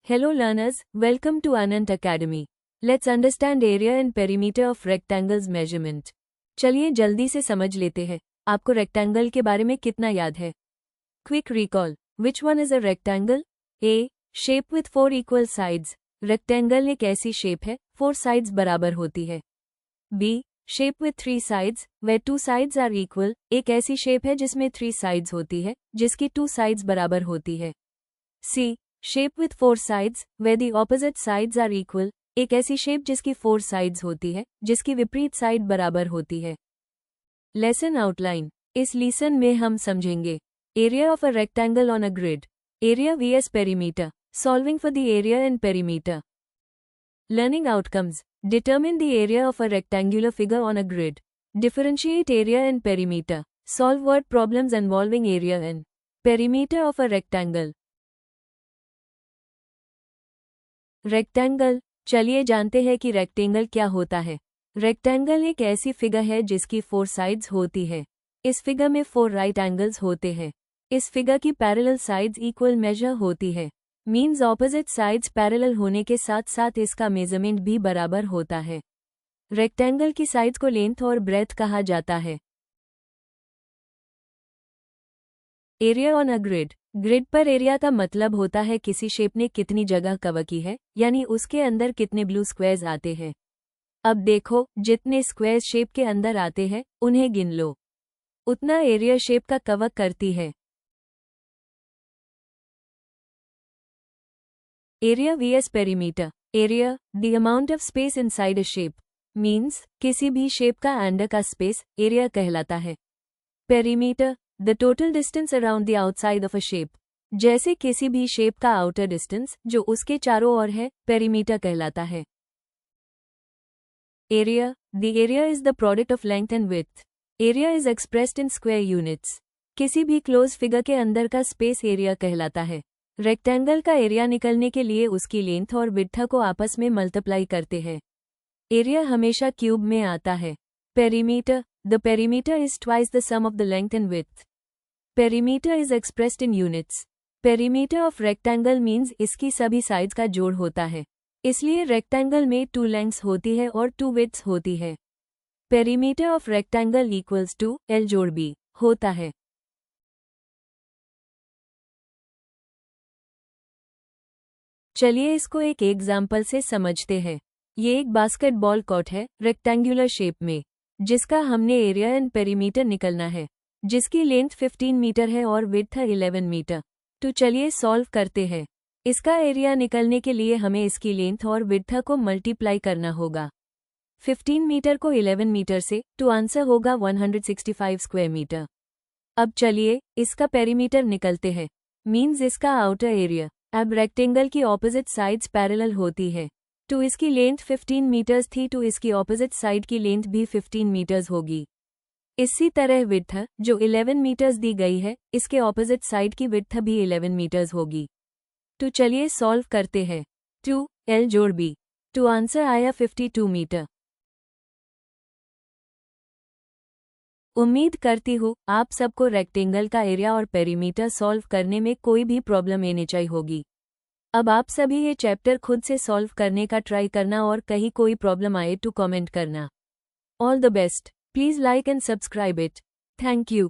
Hello learners, welcome to Anant Academy. Let's understand area and perimeter of rectangles measurement. चलिए जल्दी से समझ लेते हैं, आपको रेक्टेंगल के बारे में कितना याद है? Quick recall. Which one is a rectangle? A. Shape with 4 equal sides. Rectangle एक ऐसी शेप है, 4 sides बराबर होती है. B. Shape with 3 sides, where 2 sides are equal. एक ऐसी शेप है जिसमें 3 sides होती है, जिसकी 2 sides बराबर होती है. C. Shape with 4 sides, where the opposite sides are equal. एक ऐसी शेप जिसकी 4 sides होती है, जिसकी विपरीत साइड बराबर होती है. Lesson outline. इस लेसन में हम समझेंगे area of a rectangle on a grid, area vs perimeter, solving for the area and perimeter. Learning outcomes. Determine the area of a rectangular figure on a grid. Differentiate area and perimeter. Solve word problems involving area and perimeter of a rectangle. Rectangle. चलिए जानते हैं कि rectangle क्या होता है. Rectangle एक ऐसी figure है जिसकी 4 साइड्स होती है. इस फिगर में 4 राइट एंगल्स होते हैं. इस फिगर की पैरेलल साइड्स इक्वल मेजर होती है. मीन्स ऑपोजिट साइड्स पैरेलल होने के साथ साथ इसका मेजरमेंट भी बराबर होता है. रेक्टेंगल की साइड्स को लेंथ और ब्रेथ कहा जाता है. Area on a grid. Grid पर एरिया का मतलब होता है किसी शेप ने कितनी जगह कवर की है, यानी उसके अंदर कितने ब्लू स्क्वायर्स आते हैं. अब देखो, जितने स्क्वायर्स शेप के अंदर आते हैं उन्हें गिन लो. उतना एरिया शेप का कवर करती है. Area vs perimeter. Area, the amount of space inside a shape, means किसी भी शेप का अंदर का स्पेस एरिया कहलाता है. Perimeter, the total distance around the outside of a shape. जैसे किसी भी शेप का आउटर डिस्टेंस जो उसके चारों ओर है, पेरीमीटर कहलाता है. Area, the area is the product of length and width. Area is expressed in square units. किसी भी क्लोज फिगर के अंदर का स्पेस एरिया कहलाता है. रेक्टेंगल का एरिया निकलने के लिए उसकी लेंथ और विड्थ को आपस में मल्टीप्लाई करते हैं. एरिया हमेशा क्यूब में आता है. Perimeter, the perimeter is twice the sum of the length and width. Perimeter is expressed in units. Perimeter of rectangle means इसकी सभी साइड्स का जोड़ होता है. इसलिए रेक्टेंगल में 2 लेंथ्स होती है और 2 विड्थ्स होती है. Perimeter of rectangle equals to L जोड़ B होता है. चलिए इसको एक एग्जाम्पल से समझते हैं. ये एक बास्केटबॉल कोर्ट है रेक्टेंगुलर शेप में, जिसका हमने एरिया एंड पेरीमीटर निकलना है, जिसकी लेंथ 15 मीटर है और विड्थ 11 मीटर. तो चलिए सॉल्व करते हैं. इसका एरिया निकलने के लिए हमें इसकी लेंथ और विड्थ को मल्टीप्लाई करना होगा. 15 मीटर को 11 मीटर से, तो आंसर होगा 165 स्क्वायर मीटर. अब चलिए इसका पेरीमीटर निकलते हैं, मीन्स इसका आउटर एरिया. अब रेक्टेंगल की ऑपोजिट साइड्स पैरेलल होती है, तो इसकी लेंथ 15 मीटर्स थी, तो इसकी ऑपोजिट साइड की लेंथ भी 15 मीटर्स होगी. इसी तरह विड्थ जो 11 मीटर्स दी गई है, इसके ऑपोजिट साइड की विड्थ भी 11 मीटर्स होगी. तो चलिए सॉल्व करते हैं. 2 L जोड़ B, तो आंसर आया 52 मीटर. उम्मीद करती हूँ आप सबको रेक्टेंगल का एरिया और पेरीमीटर सॉल्व करने में कोई भी प्रॉब्लम नहीं चाहिए होगी. अब आप सभी ये चैप्टर खुद से सॉल्व करने का ट्राई करना और कहीं कोई प्रॉब्लम आए तो कमेंट करना. All the best. Please like and subscribe it. Thank you.